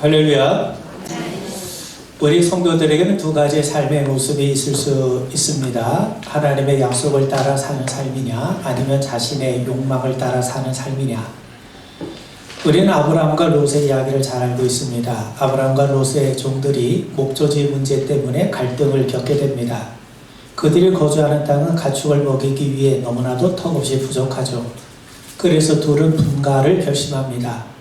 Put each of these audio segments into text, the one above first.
할렐루야. 우리 성도들에게는 두 가지의 삶의 모습이 있을 수 있습니다. 하나님의 약속을 따라 사는 삶이냐, 아니면 자신의 욕망을 따라 사는 삶이냐. 우리는 아브라함과 롯의 이야기를 잘 알고 있습니다. 아브라함과 롯의 종들이 목조지 문제 때문에 갈등을 겪게 됩니다. 그들이 거주하는 땅은 가축을 먹이기 위해 너무나도 턱없이 부족하죠. 그래서 둘은 분가를 결심합니다.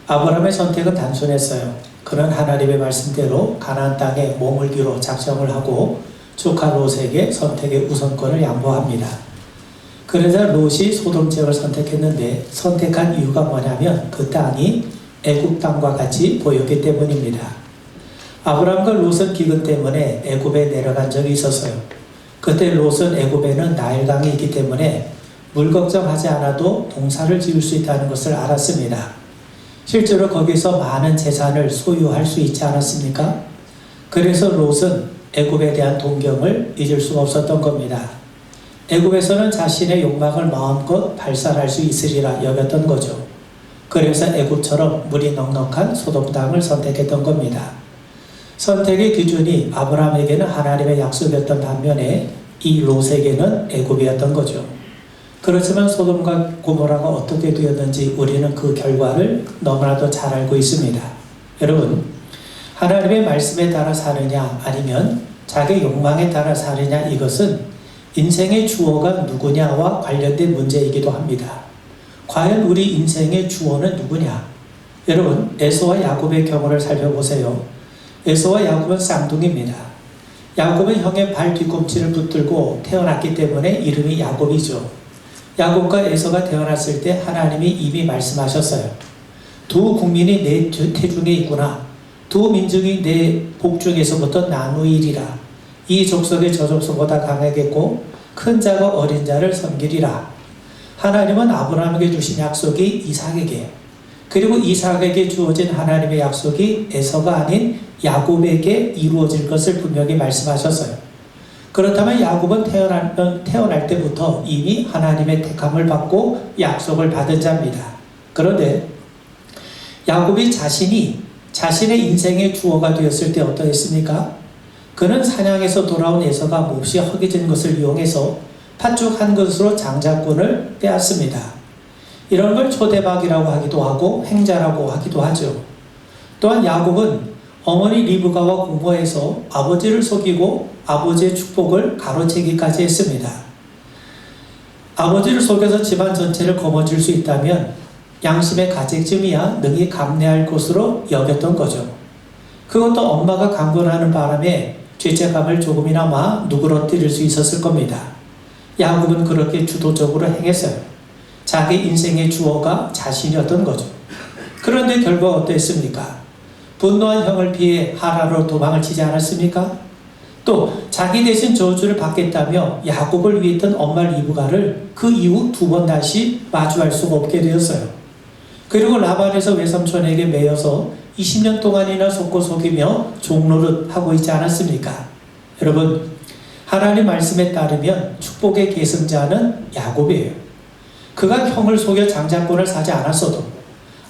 아브라함의 선택은 단순했어요. 그는 하나님의 말씀대로 가나안 땅에 머물기로 작정을 하고 조카 롯에게 선택의 우선권을 양보합니다. 그러자 롯이 소돔 지역을 선택했는데 선택한 이유가 뭐냐면 그 땅이 애굽 땅과 같이 보였기 때문입니다. 아브라함과 롯은 기근 때문에 애굽에 내려간 적이 있었어요. 그때 롯은 애굽에는 나일강이 있기 때문에 물 걱정하지 않아도 농사를 지을 수 있다는 것을 알았습니다. 실제로 거기서 많은 재산을 소유할 수 있지 않았습니까? 그래서 롯은 애굽에 대한 동경을 잊을 수가 없었던 겁니다. 애굽에서는 자신의 욕망을 마음껏 발산할 수 있으리라 여겼던 거죠. 그래서 애굽처럼 물이 넉넉한 소돔 땅을 선택했던 겁니다. 선택의 기준이 아브라함에게는 하나님의 약속이었던 반면에 이 롯에게는 애굽이었던 거죠. 그렇지만 소돔과 고모라가 어떻게 되었는지 우리는 그 결과를 너무나도 잘 알고 있습니다. 여러분, 하나님의 말씀에 따라 사느냐 아니면 자기 욕망에 따라 사느냐, 이것은 인생의 주어가 누구냐와 관련된 문제이기도 합니다. 과연 우리 인생의 주어는 누구냐? 여러분, 에서와 야곱의 경우를 살펴보세요. 에서와 야곱은 쌍둥이입니다. 야곱은 형의 발 뒤꿈치를 붙들고 태어났기 때문에 이름이 야곱이죠. 야곱과 에서가 태어났을 때 하나님이 이미 말씀하셨어요. 두 국민이 내 태중에 있구나. 두 민족이 내 복중에서부터 나누이리라. 이 족속이 저 족속보다 강하겠고 큰 자가 어린 자를 섬기리라. 하나님은 아브라함에게 주신 약속이 이삭에게, 그리고 이삭에게 주어진 하나님의 약속이 에서가 아닌 야곱에게 이루어질 것을 분명히 말씀하셨어요. 그렇다면 야곱은 태어날 때부터 이미 하나님의 택함을 받고 약속을 받은 자입니다. 그런데 야곱이 자신의 인생의 주어가 되었을 때 어떠했습니까? 그는 사냥에서 돌아온 에서가 몹시 허기진 것을 이용해서 팥죽 한 그릇으로 장자권을 빼앗습니다. 이런 걸 초대박이라고 하기도 하고 횡자라고 하기도 하죠. 또한 야곱은 어머니 리브가와 공모해서 아버지를 속이고 아버지의 축복을 가로채기까지 했습니다. 아버지를 속여서 집안 전체를 거머쥘 수 있다면 양심의 가책쯤이야 능히 감내할 것으로 여겼던 거죠. 그것도 엄마가 강권하는 바람에 죄책감을 조금이나마 누그러뜨릴 수 있었을 겁니다. 야곱은 그렇게 주도적으로 행했어요. 자기 인생의 주어가 자신이었던 거죠. 그런데 결과가 어땠습니까? 분노한 형을 피해 하라로 도망을 치지 않았습니까? 또 자기 대신 저주를 받겠다며 야곱을 위했던 엄마 리브가를 그 이후 두 번 다시 마주할 수가 없게 되었어요. 그리고 라반에서 외삼촌에게 매여서 20년 동안이나 속고 속이며 종노릇 하고 있지 않았습니까? 여러분, 하나님 말씀에 따르면 축복의 계승자는 야곱이에요. 그가 형을 속여 장자권을 사지 않았어도,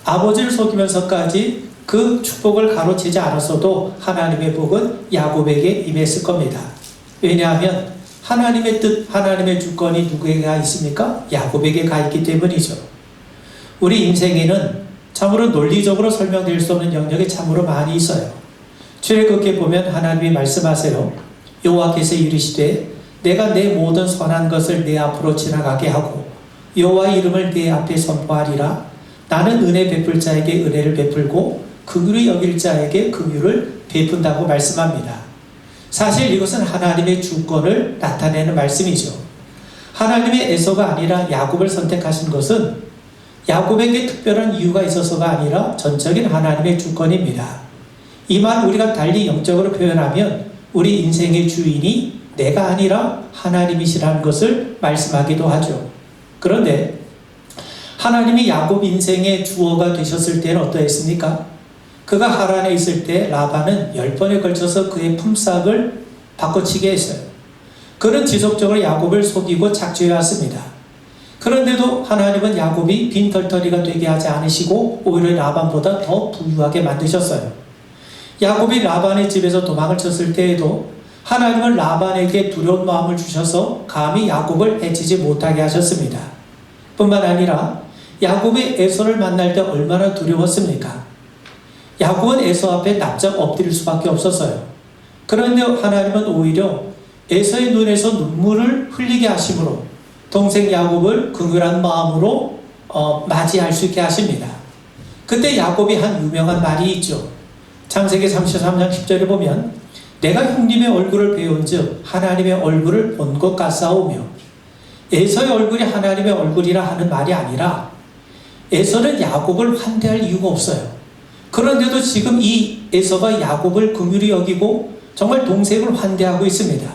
아버지를 속이면서까지 그 축복을 가로채지 않았어도 하나님의 복은 야곱에게 임했을 겁니다. 왜냐하면 하나님의 뜻, 하나님의 주권이 누구에게 가 있습니까? 야곱에게 가 있기 때문이죠. 우리 인생에는 참으로 논리적으로 설명될 수 없는 영역이 참으로 많이 있어요. 출애굽기에 보면 하나님이 말씀하세요. 여호와께서 이르시되 내가 내 모든 선한 것을 내 앞으로 지나가게 하고 여호와의 이름을 내 앞에 선포하리라. 나는 은혜 베풀 자에게 은혜를 베풀고 긍휼히 여길 자에게 긍휼을 베푼다고 말씀합니다. 사실 이것은 하나님의 주권을 나타내는 말씀이죠. 하나님의 에서가 아니라 야곱을 선택하신 것은 야곱에게 특별한 이유가 있어서가 아니라 전적인 하나님의 주권입니다. 이 말 우리가 달리 영적으로 표현하면 우리 인생의 주인이 내가 아니라 하나님이시라는 것을 말씀하기도 하죠. 그런데 하나님이 야곱 인생의 주어가 되셨을 때는 어떠했습니까? 그가 하란에 있을 때 라반은 10번에 걸쳐서 그의 품삯을 바꿔치게 했어요. 그는 지속적으로 야곱을 속이고 착취해왔습니다. 그런데도 하나님은 야곱이 빈털터리가 되게 하지 않으시고 오히려 라반보다 더 부유하게 만드셨어요. 야곱이 라반의 집에서 도망을 쳤을 때에도 하나님은 라반에게 두려운 마음을 주셔서 감히 야곱을 해치지 못하게 하셨습니다. 뿐만 아니라 야곱이 에서를 만날 때 얼마나 두려웠습니까? 야곱은 에서 앞에 납작 엎드릴 수밖에 없었어요. 그런데 하나님은 오히려 에서의 눈에서 눈물을 흘리게 하심으로 동생 야곱을 긍휼한 마음으로 맞이할 수 있게 하십니다. 그때 야곱이 한 유명한 말이 있죠. 창세기 33장 10절에 보면 내가 형님의 얼굴을 배운즉 하나님의 얼굴을 본 것 같사오며, 에서의 얼굴이 하나님의 얼굴이라 하는 말이 아니라 에서는 야곱을 환대할 이유가 없어요. 그런데도 지금 이 에서가 야곱을 긍휼히 여기고 정말 동생을 환대하고 있습니다.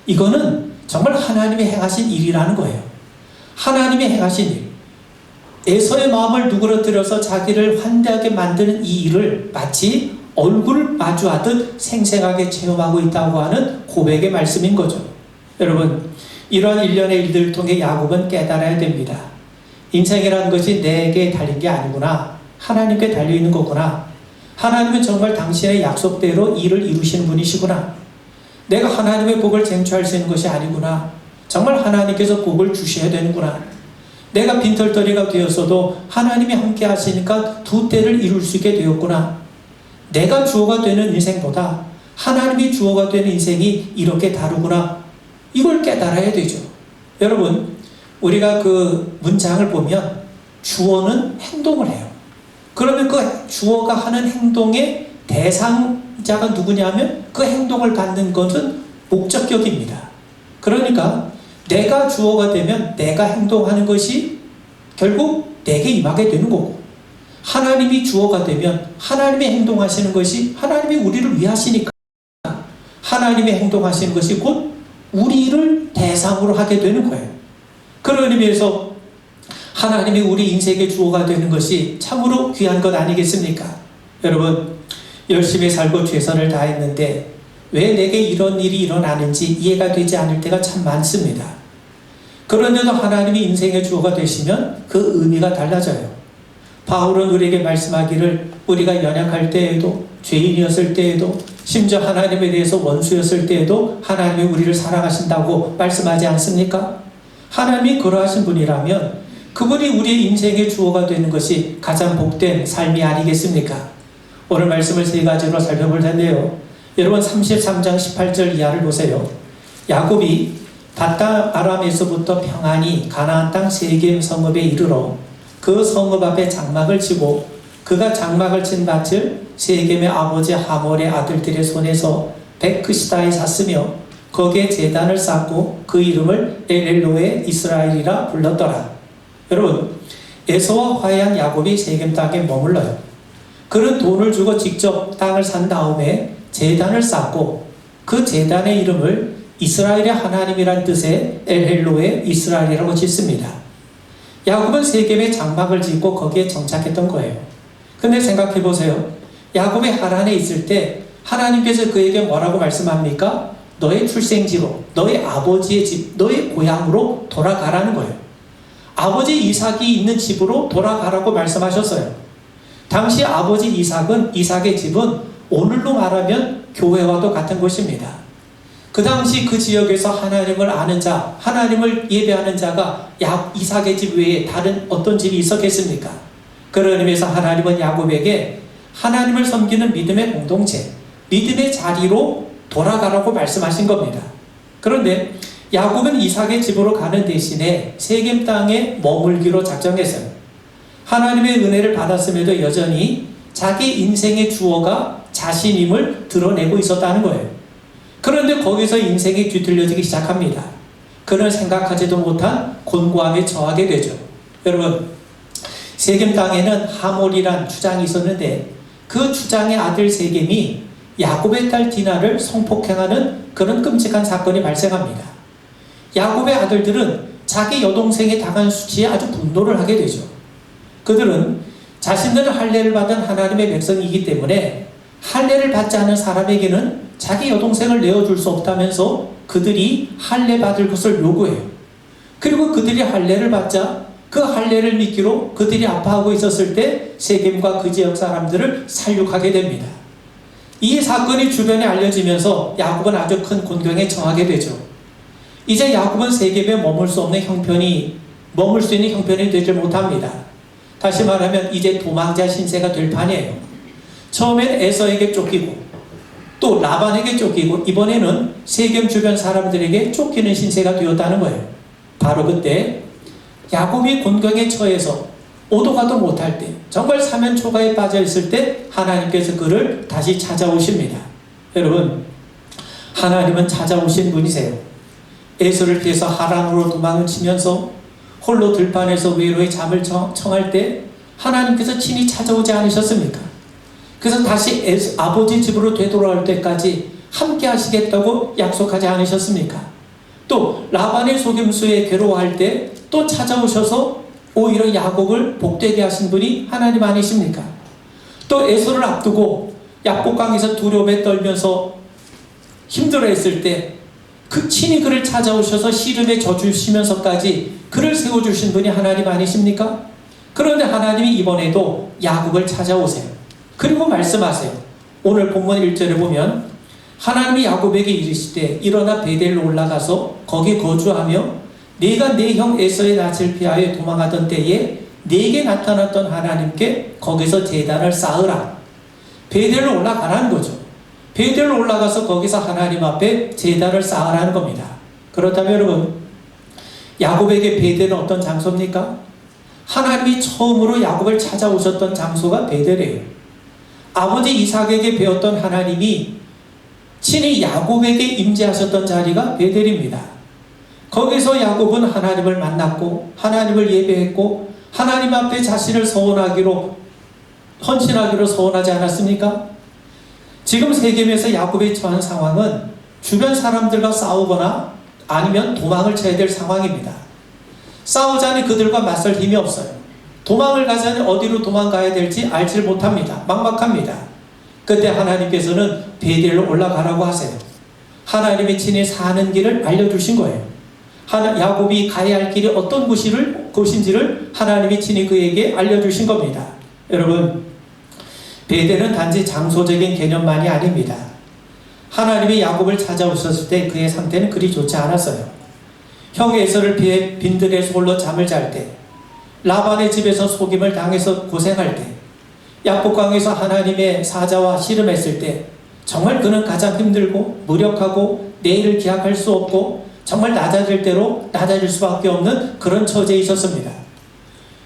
이거는 정말 하나님이 행하신 일이라는 거예요. 하나님이 행하신 일. 에서의 마음을 누그러뜨려서 자기를 환대하게 만드는 이 일을 마치 얼굴을 마주하듯 생생하게 체험하고 있다고 하는 고백의 말씀인 거죠. 여러분, 이러한 일련의 일들을 통해 야곱은 깨달아야 됩니다. 인생이라는 것이 내게 달린 게 아니구나. 하나님께 달려있는 거구나. 하나님은 정말 당신의 약속대로 일을 이루시는 분이시구나. 내가 하나님의 복을 쟁취할 수 있는 것이 아니구나. 정말 하나님께서 복을 주셔야 되는구나. 내가 빈털터리가 되었어도 하나님이 함께 하시니까 두 때를 이룰 수 있게 되었구나. 내가 주어가 되는 인생보다 하나님이 주어가 되는 인생이 이렇게 다르구나. 이걸 깨달아야 되죠. 여러분, 우리가 그 문장을 보면 주어는 행동을 해요. 그러면 그 주어가 하는 행동의 대상자가 누구냐면 그 행동을 받는 것은 목적격입니다. 그러니까 내가 주어가 되면 내가 행동하는 것이 결국 내게 임하게 되는 거고, 하나님이 주어가 되면 하나님이 행동하시는 것이 하나님이 우리를 위하시니까 하나님이 행동하시는 것이 곧 우리를 대상으로 하게 되는 거예요. 그런 의미에서 하나님이 우리 인생의 주어가 되는 것이 참으로 귀한 것 아니겠습니까? 여러분, 열심히 살고 최선을 다했는데 왜 내게 이런 일이 일어나는지 이해가 되지 않을 때가 참 많습니다. 그런데도 하나님이 인생의 주어가 되시면 그 의미가 달라져요. 바울은 우리에게 말씀하기를 우리가 연약할 때에도, 죄인이었을 때에도, 심지어 하나님에 대해서 원수였을 때에도 하나님이 우리를 사랑하신다고 말씀하지 않습니까? 하나님이 그러하신 분이라면 그분이 우리의 인생의 주어가 되는 것이 가장 복된 삶이 아니겠습니까? 오늘 말씀을 세 가지로 살펴볼 텐데요. 여러분, 33장 18절 이하를 보세요. 야곱이 밧단 아람에서부터 평안히 가나안 땅 세겜 성읍에 이르러 그 성읍 앞에 장막을 치고 그가 장막을 친 밭을 세겜의 아버지 하몰의 아들들의 손에서 베크시다에 샀으며 거기에 제단을 쌓고 그 이름을 엘엘로에 이스라엘이라 불렀더라. 여러분, 에서와 화해한 야곱이 세겜 땅에 머물러요. 그는 돈을 주고 직접 땅을 산 다음에 제단을 쌓고 그 제단의 이름을 이스라엘의 하나님이란 뜻의 엘헬로에 이스라엘이라고 짓습니다. 야곱은 세겜에 장막을 짓고 거기에 정착했던 거예요. 근데 생각해 보세요. 야곱이 하란에 있을 때 하나님께서 그에게 뭐라고 말씀합니까? 너의 출생지로, 너의 아버지의 집, 너의 고향으로 돌아가라는 거예요. 아버지 이삭이 있는 집으로 돌아가라고 말씀하셨어요. 당시 아버지 이삭의 집은 오늘로 말하면 교회와도 같은 곳입니다. 그 당시 그 지역에서 하나님을 아는 자, 하나님을 예배하는 자가 이삭의 집 외에 다른 어떤 집이 있었겠습니까? 그런 의미에서 하나님은 야곱에게 하나님을 섬기는 믿음의 공동체, 믿음의 자리로 돌아가라고 말씀하신 겁니다. 그런데 야곱은 이삭의 집으로 가는 대신에 세겜 땅에 머물기로 작정했어요. 하나님의 은혜를 받았음에도 여전히 자기 인생의 주어가 자신임을 드러내고 있었다는 거예요. 그런데 거기서 인생이 뒤틀려지기 시작합니다. 그는 생각하지도 못한 곤고함에 처하게 되죠. 여러분, 세겜 땅에는 하몰이란 추장이 있었는데 그 추장의 아들 세겜이 야곱의 딸 디나를 성폭행하는 그런 끔찍한 사건이 발생합니다. 야곱의 아들들은 자기 여동생이 당한 수치에 아주 분노를 하게 되죠. 그들은 자신들은 할례를 받은 하나님의 백성이기 때문에 할례를 받지 않은 사람에게는 자기 여동생을 내어줄 수 없다면서 그들이 할례 받을 것을 요구해요. 그리고 그들이 할례를 받자 그 할례를 미끼로 그들이 아파하고 있었을 때 세겜과 그 지역 사람들을 살육하게 됩니다. 이 사건이 주변에 알려지면서 야곱은 아주 큰 곤경에 처하게 되죠. 이제 야곱은 세겜에 머물 수 있는 형편이 되지 못합니다. 다시 말하면 이제 도망자 신세가 될 판이에요. 처음엔 에서에게 쫓기고 또 라반에게 쫓기고 이번에는 세겜 주변 사람들에게 쫓기는 신세가 되었다는 거예요. 바로 그때 야곱이 곤경에 처해서 오도 가도 못할 때, 정말 사면초가에 빠져 있을 때 하나님께서 그를 다시 찾아오십니다. 여러분, 하나님은 찾아오신 분이세요. 에서를 피해서 하란으로 도망을 치면서 홀로 들판에서 외로이 잠을 청할 때 하나님께서 친히 찾아오지 않으셨습니까? 그래서 다시 아버지 집으로 되돌아올 때까지 함께 하시겠다고 약속하지 않으셨습니까? 또 라반의 속임수에 괴로워할 때 또 찾아오셔서 오히려 야곱을 복되게 하신 분이 하나님 아니십니까? 또 에서를 앞두고 야복강에서 두려움에 떨면서 힘들어했을 때 그 친히 그를 찾아오셔서 씨름에 져주시면서까지 그를 세워주신 분이 하나님 아니십니까? 그런데 하나님이 이번에도 야곱을 찾아오세요. 그리고 말씀하세요. 오늘 본문 1절에 보면 하나님이 야곱에게 이르시되 일어나 베델로 올라가서 거기 거주하며 네가 네 형 에서의 낯을 피하여 도망하던 때에 네게 나타났던 하나님께 거기서 제단을 쌓으라. 베델로 올라가라는 거죠. 베델로 올라가서 거기서 하나님 앞에 제단을 쌓으라는 겁니다. 그렇다면 여러분, 야곱에게 베델은 어떤 장소입니까? 하나님이 처음으로 야곱을 찾아오셨던 장소가 베델이에요. 아버지 이삭에게 배웠던 하나님이 친히 야곱에게 임재하셨던 자리가 베델입니다. 거기서 야곱은 하나님을 만났고 하나님을 예배했고 하나님 앞에 자신을 헌신하기로 서원하지 않았습니까? 지금 세겜에서 야곱이 처한 상황은 주변 사람들과 싸우거나 아니면 도망을 쳐야 될 상황입니다. 싸우자니 그들과 맞설 힘이 없어요. 도망을 가자니 어디로 도망가야 될지 알지 못합니다. 막막합니다. 그때 하나님께서는 베델로 올라가라고 하세요. 하나님이 친히 사는 길을 알려주신 거예요. 야곱이 가야 할 길이 어떤 곳인지를 하나님이 친히 그에게 알려주신 겁니다. 여러분, 베델은 단지 장소적인 개념만이 아닙니다. 하나님이 야곱을 찾아오셨을 때 그의 상태는 그리 좋지 않았어요. 형 에서를 피해 빈들에서 홀로 잠을 잘 때, 라반의 집에서 속임을 당해서 고생할 때, 야복강에서 하나님의 사자와 씨름했을 때 정말 그는 가장 힘들고 무력하고 내일을 기약할 수 없고 정말 낮아질 대로 낮아질 수밖에 없는 그런 처지에 있었습니다.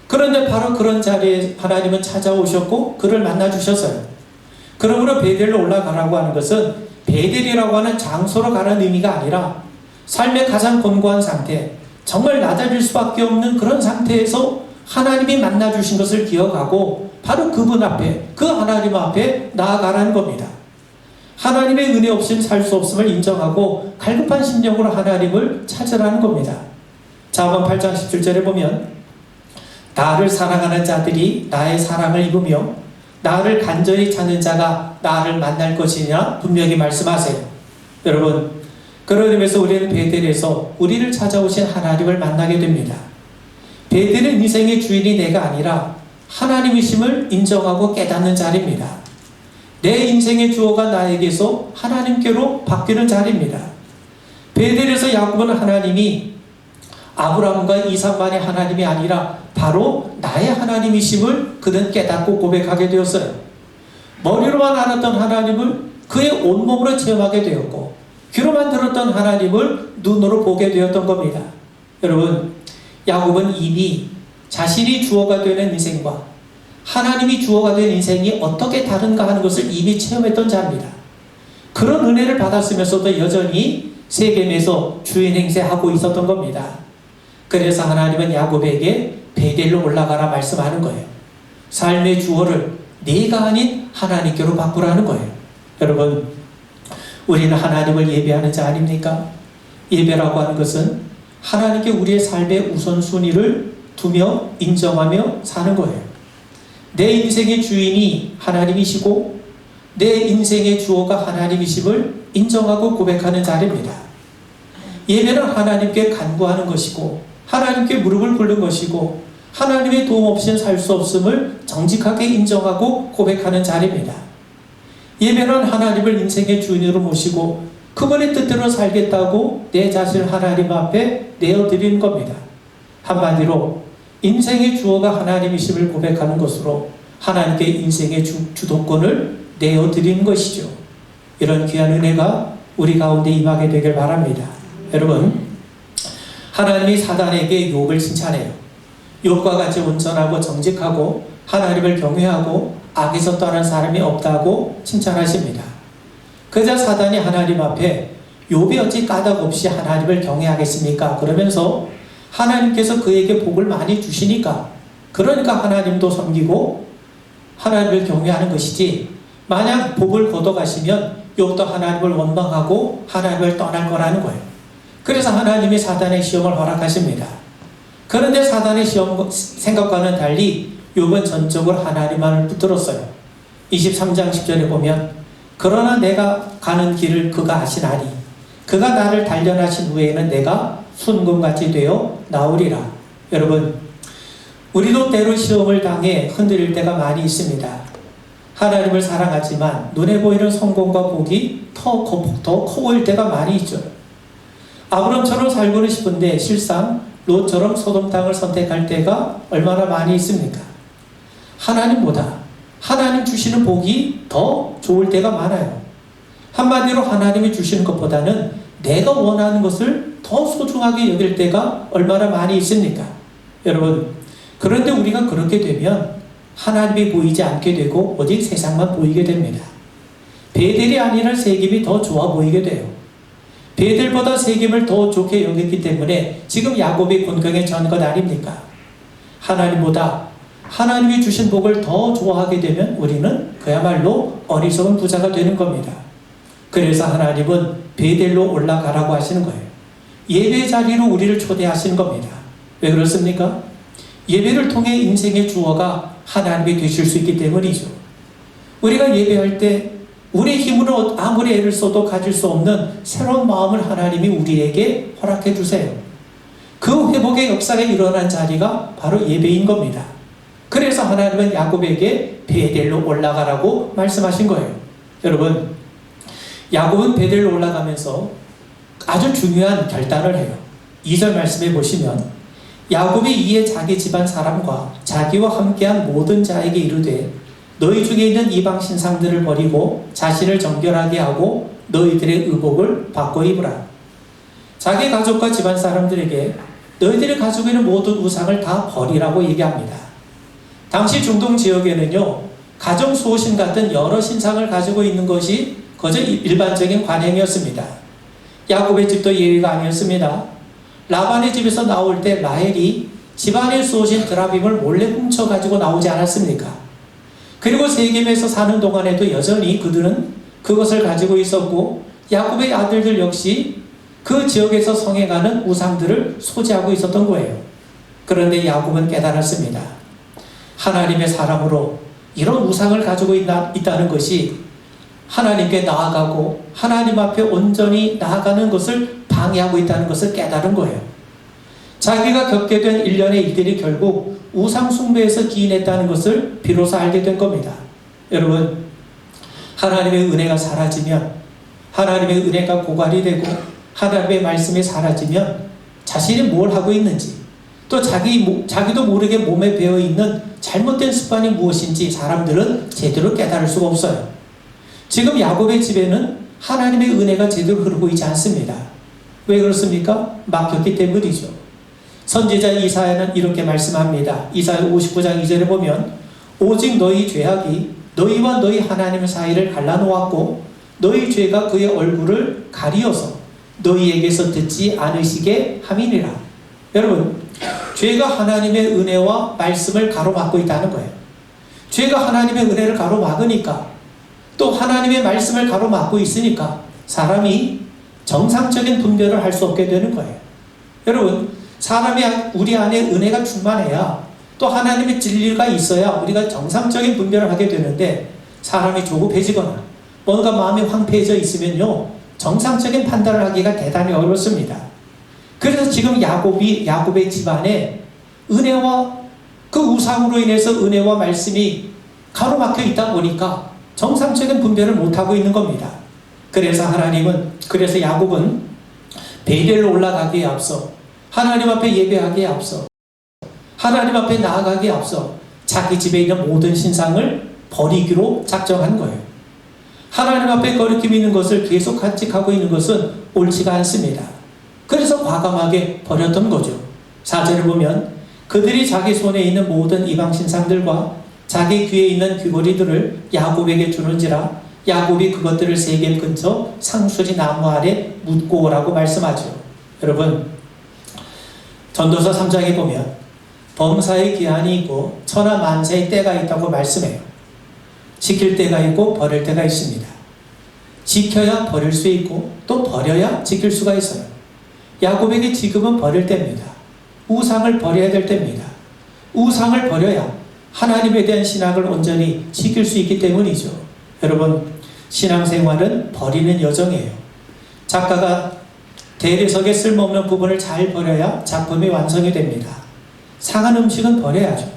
그런데 바로 그런 자리에 하나님은 찾아오셨고 그를 만나주셨어요. 그러므로 베델로 올라가라고 하는 것은 베델이라고 하는 장소로 가는 의미가 아니라 삶의 가장 곤고한 상태, 정말 낮아질 수밖에 없는 그런 상태에서 하나님이 만나주신 것을 기억하고 바로 그분 앞에, 그 하나님 앞에 나아가라는 겁니다. 하나님의 은혜 없이는 살 수 없음을 인정하고 갈급한 심령으로 하나님을 찾으라는 겁니다. 자언 8장 17절에 보면 나를 사랑하는 자들이 나의 사랑을 입으며 나를 간절히 찾는 자가 나를 만날 것이냐 분명히 말씀하세요. 여러분, 그런 의미에서 우리는 베델에서 우리를 찾아오신 하나님을 만나게 됩니다. 베델은 인생의 주인이 내가 아니라 하나님이심을 인정하고 깨닫는 자리입니다. 내 인생의 주어가 나에게서 하나님께로 바뀌는 자리입니다. 베델에서 야곱은 하나님이 아브라함과 이삭만의 하나님이 아니라 바로 나의 하나님이심을 그는 깨닫고 고백하게 되었어요. 머리로만 알았던 하나님을 그의 온몸으로 체험하게 되었고 귀로만 들었던 하나님을 눈으로 보게 되었던 겁니다. 여러분, 야곱은 이미 자신이 주어가 되는 인생과 하나님이 주어가 된 인생이 어떻게 다른가 하는 것을 이미 체험했던 자입니다. 그런 은혜를 받았으면서도 여전히 세겜에서 주인 행세하고 있었던 겁니다. 그래서 하나님은 야곱에게 베델로 올라가라 말씀하는 거예요. 삶의 주어를 네가 아닌 하나님께로 바꾸라는 거예요. 여러분, 우리는 하나님을 예배하는 자 아닙니까? 예배라고 하는 것은 하나님께 우리의 삶의 우선순위를 두며 인정하며 사는 거예요. 내 인생의 주인이 하나님이시고 내 인생의 주어가 하나님이심을 인정하고 고백하는 자리입니다. 예배는 하나님께 간구하는 것이고 하나님께 무릎을 꿇는 것이고 하나님의 도움 없이는 살 수 없음을 정직하게 인정하고 고백하는 자리입니다. 예배는 하나님을 인생의 주인으로 모시고 그분의 뜻대로 살겠다고 내 자신을 하나님 앞에 내어드리는 겁니다. 한마디로 인생의 주어가 하나님이심을 고백하는 것으로 하나님께 인생의 주도권을 내어드리는 것이죠. 이런 귀한 은혜가 우리 가운데 임하게 되길 바랍니다. 여러분, 하나님이 사단에게 욥을 칭찬해요. 욥과 같이 온전하고 정직하고 하나님을 경외하고 악에서 떠난 사람이 없다고 칭찬하십니다. 그러자 사단이 하나님 앞에 욥이 어찌 까닭 없이 하나님을 경외하겠습니까? 그러면서 하나님께서 그에게 복을 많이 주시니까, 그러니까 하나님도 섬기고 하나님을 경외하는 것이지, 만약 복을 걷어가시면 욥도 하나님을 원망하고 하나님을 떠날 거라는 거예요. 그래서 하나님이 사단의 시험을 허락하십니다. 그런데 사단의 시험 생각과는 달리 욥은 전적으로 하나님만을 붙들었어요. 23장 10절에 보면 그러나 내가 가는 길을 그가 아시나니 그가 나를 단련하신 후에는 내가 순금같이 되어 나오리라. 여러분, 우리도 때로 시험을 당해 흔들릴 때가 많이 있습니다. 하나님을 사랑하지만 눈에 보이는 성공과 복이 더 커 보일 때가 많이 있죠. 아브람처럼 살고는 싶은데 실상 롯처럼 소돔 땅을 선택할 때가 얼마나 많이 있습니까? 하나님보다 하나님 주시는 복이 더 좋을 때가 많아요. 한마디로 하나님이 주시는 것보다는 내가 원하는 것을 더 소중하게 여길 때가 얼마나 많이 있습니까? 여러분, 그런데 우리가 그렇게 되면 하나님이 보이지 않게 되고 오직 세상만 보이게 됩니다. 베델이 아니라 세겜이 더 좋아 보이게 돼요. 베델보다 세겜을 더 좋게 여겼기 때문에 지금 야곱이 곤경에 처한 것 아닙니까? 하나님보다 하나님이 주신 복을 더 좋아하게 되면 우리는 그야말로 어리석은 부자가 되는 겁니다. 그래서 하나님은 베델로 올라가라고 하시는 거예요. 예배 자리로 우리를 초대하시는 겁니다. 왜 그렇습니까? 예배를 통해 인생의 주어가 하나님이 되실 수 있기 때문이죠. 우리가 예배할 때 우리의 힘으로 아무리 애를 써도 가질 수 없는 새로운 마음을 하나님이 우리에게 허락해 주세요. 그 회복의 역사가 일어난 자리가 바로 예배인 겁니다. 그래서 하나님은 야곱에게 베델로 올라가라고 말씀하신 거예요. 여러분, 야곱은 베델로 올라가면서 아주 중요한 결단을 해요. 2절 말씀해 보시면 야곱이 이에 자기 집안 사람과 자기와 함께한 모든 자에게 이르되 너희 중에 있는 이방 신상들을 버리고 자신을 정결하게 하고 너희들의 의복을 바꿔 입으라. 자기 가족과 집안 사람들에게 너희들이 가지고 있는 모든 우상을 다 버리라고 얘기합니다. 당시 중동 지역에는요, 가정 수호신 같은 여러 신상을 가지고 있는 것이 거저 일반적인 관행이었습니다. 야곱의 집도 예외가 아니었습니다. 라반의 집에서 나올 때 라헬이 집안에 수호신 드라빔을 몰래 훔쳐가지고 나오지 않았습니까? 그리고 세겜에서 사는 동안에도 여전히 그들은 그것을 가지고 있었고 야곱의 아들들 역시 그 지역에서 성행하는 우상들을 소지하고 있었던 거예요. 그런데 야곱은 깨달았습니다. 하나님의 사람으로 이런 우상을 가지고 있다는 것이 하나님께 나아가고 하나님 앞에 온전히 나아가는 것을 방해하고 있다는 것을 깨달은 거예요. 자기가 겪게 된 일련의 일들이 결국 우상 숭배에서 기인했다는 것을 비로소 알게 된 겁니다. 여러분, 하나님의 은혜가 사라지면, 하나님의 은혜가 고갈이 되고 하나님의 말씀이 사라지면 자신이 뭘 하고 있는지, 또 자기도 모르게 몸에 배어있는 잘못된 습관이 무엇인지 사람들은 제대로 깨달을 수가 없어요. 지금 야곱의 집에는 하나님의 은혜가 제대로 흐르고 있지 않습니다. 왜 그렇습니까? 막혔기 때문이죠. 선지자 이사야는 이렇게 말씀합니다. 이사야 59장 2절에 보면 오직 너희 죄악이 너희와 너희 하나님 사이를 갈라놓았고 너희 죄가 그의 얼굴을 가리어서 너희에게서 듣지 않으시게 함이니라. 여러분, 죄가 하나님의 은혜와 말씀을 가로막고 있다는 거예요. 죄가 하나님의 은혜를 가로막으니까, 또 하나님의 말씀을 가로막고 있으니까 사람이 정상적인 분별을 할 수 없게 되는 거예요. 여러분, 사람이 우리 안에 은혜가 충만해야, 또 하나님의 진리가 있어야 우리가 정상적인 분별을 하게 되는데, 사람이 조급해지거나 뭔가 마음이 황폐해져 있으면요, 정상적인 판단을 하기가 대단히 어렵습니다. 그래서 지금 야곱의 집안에 은혜와 그 우상으로 인해서 은혜와 말씀이 가로막혀 있다 보니까 정상적인 분별을 못하고 있는 겁니다. 그래서 야곱은 베델로 올라가기에 앞서, 하나님 앞에 예배하기에 앞서, 하나님 앞에 나아가기에 앞서 자기 집에 있는 모든 신상을 버리기로 작정한 거예요. 하나님 앞에 거리낌 있는 것을 계속 간직하고 있는 것은 옳지가 않습니다. 그래서 과감하게 버렸던 거죠. 4절을 보면 그들이 자기 손에 있는 모든 이방 신상들과 자기 귀에 있는 귀걸이들을 야곱에게 주는지라 야곱이 그것들을 세겜 근처 상수리 나무 아래 묻고 오라고 말씀하죠. 여러분, 전도서 3장에 보면 범사의 기한이 있고 천하 만세의 때가 있다고 말씀해요. 지킬 때가 있고 버릴 때가 있습니다. 지켜야 버릴 수 있고 또 버려야 지킬 수가 있어요. 야곱에게 지금은 버릴 때입니다. 우상을 버려야 될 때입니다. 우상을 버려야 하나님에 대한 신앙을 온전히 지킬 수 있기 때문이죠. 여러분, 신앙생활은 버리는 여정이에요. 작가가 대리석의 쓸모없는 부분을 잘 버려야 작품이 완성이 됩니다. 상한 음식은 버려야죠.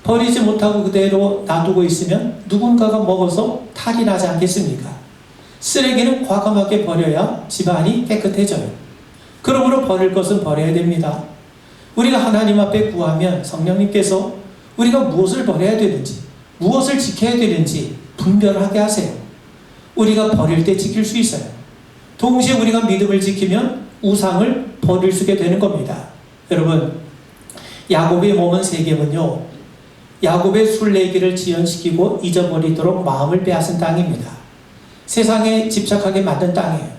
버리지 못하고 그대로 놔두고 있으면 누군가가 먹어서 탈이 나지 않겠습니까? 쓰레기는 과감하게 버려야 집안이 깨끗해져요. 그러므로 버릴 것은 버려야 됩니다. 우리가 하나님 앞에 구하면 성령님께서 우리가 무엇을 버려야 되는지, 무엇을 지켜야 되는지 분별하게 하세요. 우리가 버릴 때 지킬 수 있어요. 동시에 우리가 믿음을 지키면 우상을 버릴 수 있게 되는 겁니다. 여러분, 야곱의 몸은 세겜은요, 야곱의 순례길을 지연시키고 잊어버리도록 마음을 빼앗은 땅입니다. 세상에 집착하게 만든 땅이에요.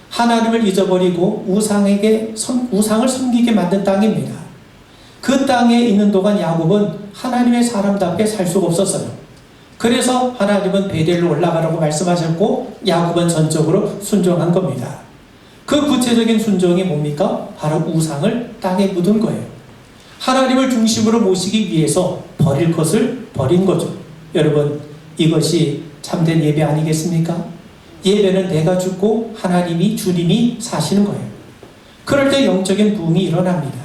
하나님을 잊어버리고 우상을 섬기게 만든 땅입니다. 그 땅에 있는 동안 야곱은 하나님의 사람답게 살 수가 없었어요. 그래서 하나님은 베델로 올라가라고 말씀하셨고 야곱은 전적으로 순종한 겁니다. 그 구체적인 순종이 뭡니까? 바로 우상을 땅에 묻은 거예요. 하나님을 중심으로 모시기 위해서 버릴 것을 버린 거죠. 여러분, 이것이 참된 예배 아니겠습니까? 예배는 내가 죽고 주님이 사시는 거예요. 그럴 때 영적인 부흥이 일어납니다.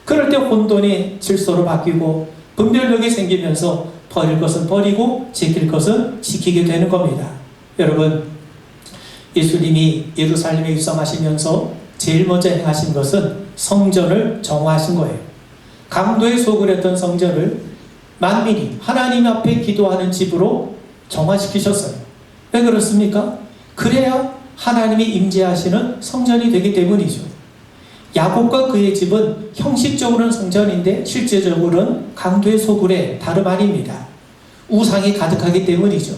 그럴 때 혼돈의 질서로 바뀌고 분별력이 생기면서 버릴 것은 버리고 지킬 것은 지키게 되는 겁니다. 여러분, 예수님이 예루살렘에 입성하시면서 제일 먼저 행하신 것은 성전을 정화하신 거예요. 강도의 속을 했던 성전을 만민이 하나님 앞에 기도하는 집으로 정화시키셨어요. 왜 그렇습니까? 그래야 하나님이 임재하시는 성전이 되기 때문이죠. 야곱과 그의 집은 형식적으로는 성전인데 실제적으로는 강도의 소굴의 다름 아닙니다. 우상이 가득하기 때문이죠.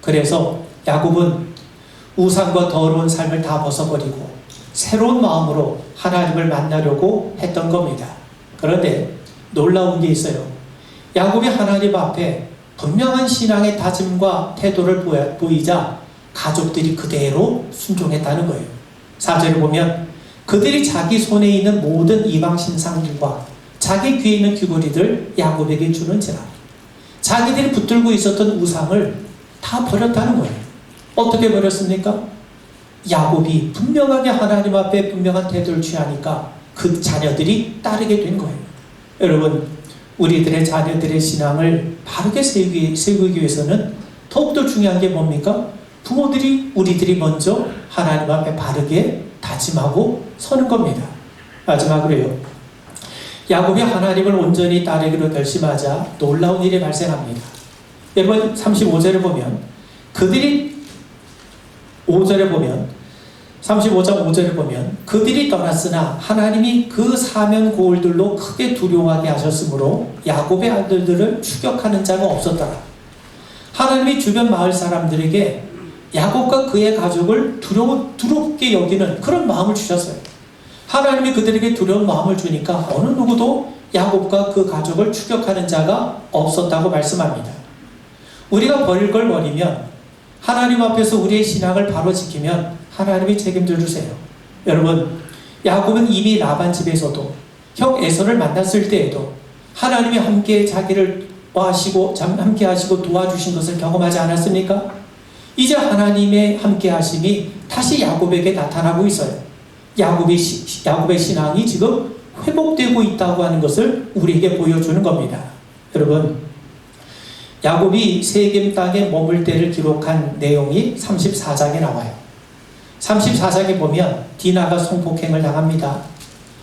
그래서 야곱은 우상과 더러운 삶을 다 벗어버리고 새로운 마음으로 하나님을 만나려고 했던 겁니다. 그런데 놀라운 게 있어요. 야곱이 하나님 앞에 분명한 신앙의 다짐과 태도를 보이자 가족들이 그대로 순종했다는 거예요. 4절을 보면 그들이 자기 손에 있는 모든 이방 신상들과 자기 귀에 있는 귀걸이들 야곱에게 주는지라. 자기들이 붙들고 있었던 우상을 다 버렸다는 거예요. 어떻게 버렸습니까? 야곱이 분명하게 하나님 앞에 분명한 태도를 취하니까 그 자녀들이 따르게 된 거예요. 여러분, 우리들의 자녀들의 신앙을 바르게 세우기 위해서는 더욱더 중요한 게 뭡니까? 우리들이 먼저 하나님 앞에 바르게 다짐하고 서는 겁니다. 마지막으로요, 야곱이 하나님을 온전히 따르기로 결심하자 놀라운 일이 발생합니다. 여러분, 35절을 보면 35장 5절을 보면 그들이 떠났으나 하나님이 그 사면 고울들로 크게 두려워하게 하셨으므로 야곱의 아들들을 추격하는 자가 없었더라. 하나님이 주변 마을 사람들에게 야곱과 그의 가족을 두렵게 여기는 그런 마음을 주셨어요. 하나님이 그들에게 두려운 마음을 주니까 어느 누구도 야곱과 그 가족을 추격하는 자가 없었다고 말씀합니다. 우리가 버릴 걸 버리면, 하나님 앞에서 우리의 신앙을 바로 지키면 하나님이 책임져 주세요. 여러분, 야곱은 이미 라반 집에서도 형 에서를 만났을 때에도 하나님이 함께 함께 하시고 도와주신 것을 경험하지 않았습니까? 이제 하나님의 함께 하심이 다시 야곱에게 나타나고 있어요. 야곱의 신앙이 지금 회복되고 있다고 하는 것을 우리에게 보여주는 겁니다. 여러분, 야곱이 세겜 땅에 머물 때를 기록한 내용이 34장에 나와요. 34장에 보면 디나가 성폭행을 당합니다.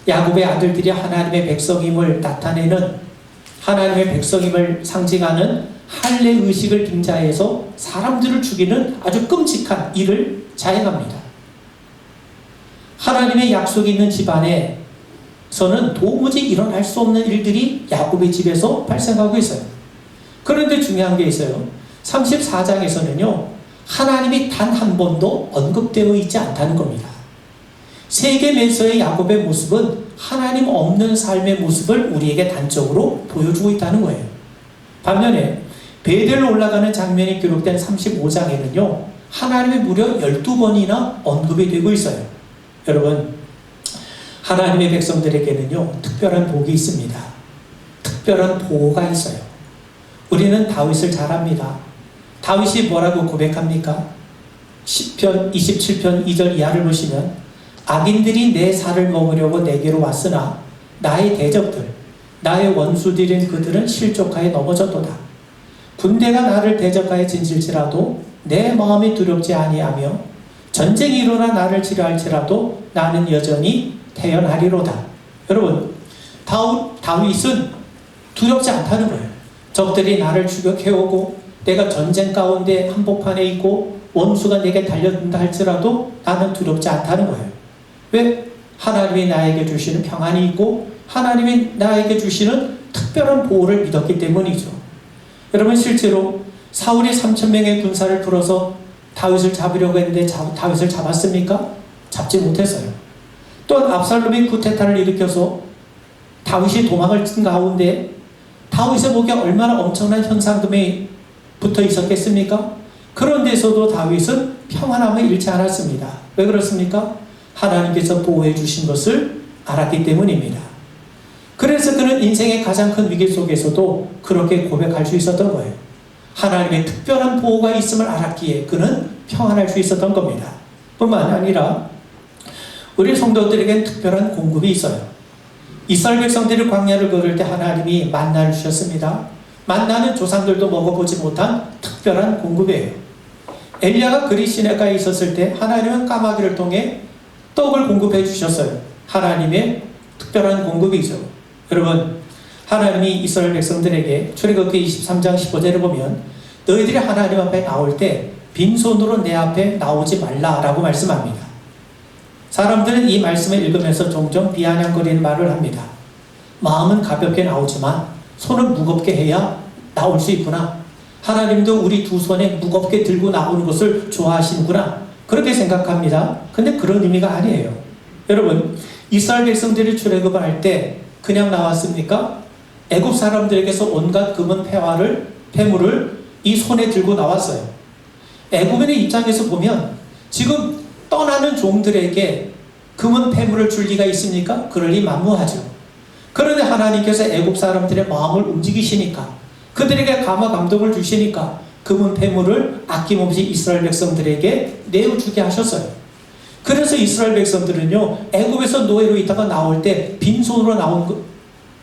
야곱의 아들들이 하나님의 백성임을 나타내는, 하나님의 백성임을 상징하는 할례 의식을 빙자해서 사람들을 죽이는 아주 끔찍한 일을 자행합니다. 하나님의 약속이 있는 집안에서는 도무지 일어날 수 없는 일들이 야곱의 집에서 발생하고 있어요. 그런데 중요한 게 있어요. 34장에서는요, 하나님이 단 한 번도 언급되어 있지 않다는 겁니다. 세겜에서의 야곱의 모습은 하나님 없는 삶의 모습을 우리에게 단적으로 보여주고 있다는 거예요. 반면에 베델로 올라가는 장면이 기록된 35장에는요, 하나님이 무려 12번이나 언급이 되고 있어요. 여러분, 하나님의 백성들에게는요, 특별한 복이 있습니다. 특별한 보호가 있어요. 우리는 다윗을 잘 압니다. 다윗이 뭐라고 고백합니까? 시편 27편 2절 이하를 보시면, 악인들이 내 살을 먹으려고 내게로 왔으나 나의 대적들, 나의 원수들인 그들은 실족하에 넘어졌도다. 군대가 나를 대적하여 진실지라도 내 마음이 두렵지 아니하며 전쟁이 일어나 나를 치료할지라도 나는 여전히 태연하리로다. 여러분, 다윗은 두렵지 않다는 거예요. 적들이 나를 추격해오고 내가 전쟁 가운데 한복판에 있고 원수가 내게 달려든다 할지라도 나는 두렵지 않다는 거예요. 왜? 하나님이 나에게 주시는 평안이 있고 하나님이 나에게 주시는 특별한 보호를 믿었기 때문이죠. 여러분, 실제로 사울이 3,000명의 군사를 풀어서 다윗을 잡으려고 했는데 다윗을 잡았습니까? 잡지 못했어요. 또한 압살롬이 쿠데타를 일으켜서 다윗이 도망을 친 가운데 다윗의 목에 얼마나 엄청난 현상금이 붙어 있었겠습니까? 그런 데서도 다윗은 평안함을 잃지 않았습니다. 왜 그렇습니까? 하나님께서 보호해 주신 것을 알았기 때문입니다. 그래서 그는 인생의 가장 큰 위기 속에서도 그렇게 고백할 수 있었던 거예요. 하나님의 특별한 보호가 있음을 알았기에 그는 평안할 수 있었던 겁니다. 뿐만 아니라 우리 성도들에겐 특별한 공급이 있어요. 이스라엘 백성들이 광야를 걸을 때 하나님이 만나를 주셨습니다. 만나는 조상들도 먹어보지 못한 특별한 공급이에요. 엘리야가 그리 시내가에 있었을 때 하나님은 까마귀를 통해 떡을 공급해 주셨어요. 하나님의 특별한 공급이죠. 여러분, 하나님이 이스라엘 백성들에게 출애굽기 23장 15절을 보면 너희들이 하나님 앞에 나올 때 빈손으로 내 앞에 나오지 말라라고 말씀합니다. 사람들은 이 말씀을 읽으면서 종종 비아냥거리는 말을 합니다. 마음은 가볍게 나오지만 손은 무겁게 해야 나올 수 있구나. 하나님도 우리 두 손에 무겁게 들고 나오는 것을 좋아하시는구나. 그렇게 생각합니다. 근데 그런 의미가 아니에요. 여러분, 이스라엘 백성들이 출애굽을 할 때 그냥 나왔습니까? 애굽 사람들에게서 온갖 금은 폐물을 이 손에 들고 나왔어요. 애굽인의 입장에서 보면 지금 떠나는 종들에게 금은 폐물을 줄 리가 있습니까? 그럴 리 만무하죠. 그런데 하나님께서 애굽 사람들의 마음을 움직이시니까, 그들에게 감화 감동을 주시니까 금은 폐물을 아낌없이 이스라엘 백성들에게 내어주게 하셨어요. 그래서 이스라엘 백성들은요, 애굽에서 노예로 있다가 나올 때 빈손으로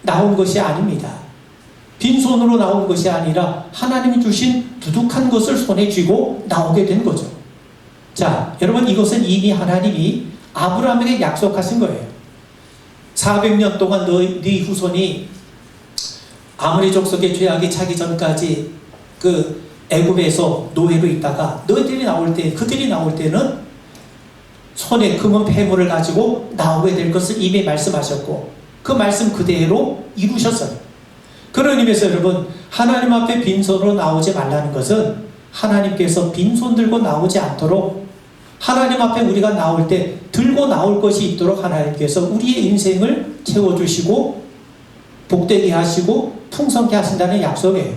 나온 것이 아닙니다. 빈손으로 나온 것이 아니라 하나님이 주신 두둑한 것을 손에 쥐고 나오게 된 거죠. 자, 여러분, 이것은 이미 하나님이 아브라함에게 약속하신 거예요. 400년 동안 네 후손이 아모리 족속의 죄악이 차기 전까지 그 애굽에서 노예로 있다가 그들이 나올 때는 손에 금은 폐물을 가지고 나오게 될 것을 이미 말씀하셨고 그 말씀 그대로 이루셨어요. 그런 의미에서 여러분, 하나님 앞에 빈손으로 나오지 말라는 것은 하나님께서 빈손 들고 나오지 않도록, 하나님 앞에 우리가 나올 때 들고 나올 것이 있도록 하나님께서 우리의 인생을 채워주시고 복되게 하시고 풍성케 하신다는 약속이에요.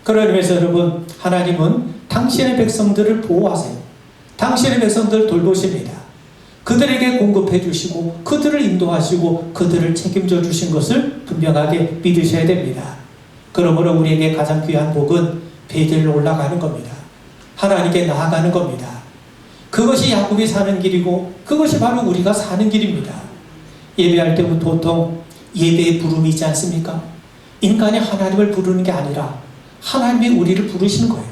그런 의미에서 여러분, 하나님은 당신의 백성들을 보호하세요. 당신의 백성들을 돌보십니다. 그들에게 공급해 주시고 그들을 인도하시고 그들을 책임져 주신 것을 분명하게 믿으셔야 됩니다. 그러므로 우리에게 가장 귀한 복은 베델로 올라가는 겁니다. 하나님께 나아가는 겁니다. 그것이 야곱이 사는 길이고 그것이 바로 우리가 사는 길입니다. 예배할 때 보통 예배의 부름이 있지 않습니까? 인간이 하나님을 부르는 게 아니라 하나님이 우리를 부르시는 거예요.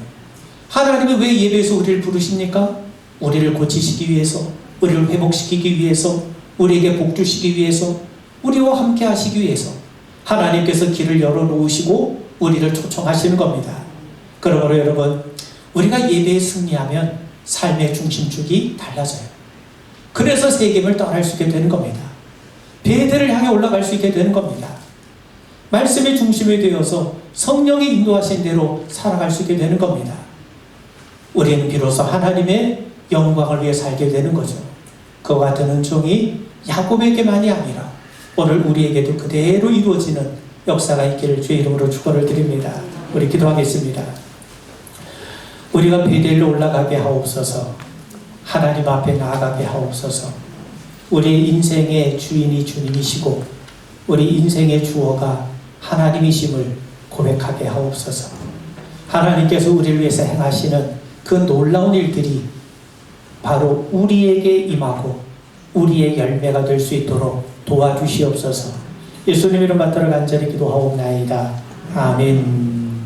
하나님이 왜 예배에서 우리를 부르십니까? 우리를 고치시기 위해서, 우리를 회복시키기 위해서, 우리에게 복 주시기 위해서, 우리와 함께 하시기 위해서 하나님께서 길을 열어놓으시고 우리를 초청하시는 겁니다. 그러므로 여러분, 우리가 예배에 승리하면 삶의 중심축이 달라져요. 그래서 세겜을 떠날 수 있게 되는 겁니다. 베델을 향해 올라갈 수 있게 되는 겁니다. 말씀의 중심이 되어서 성령이 인도하신 대로 살아갈 수 있게 되는 겁니다. 우리는 비로소 하나님의 영광을 위해 살게 되는 거죠. 그와 같은 은총이 야곱에게만이 아니라 오늘 우리에게도 그대로 이루어지는 역사가 있기를 주의 이름으로 축원을 드립니다. 우리 기도하겠습니다. 우리가 베델로 올라가게 하옵소서. 하나님 앞에 나아가게 하옵소서. 우리 인생의 주인이 주님이시고 우리 인생의 주어가 하나님이심을 고백하게 하옵소서. 하나님께서 우리를 위해서 행하시는 그 놀라운 일들이 바로 우리에게 임하고 우리의 열매가 될 수 있도록 도와주시옵소서. 예수님 이름 받들어 간절히 기도하옵나이다. 아멘.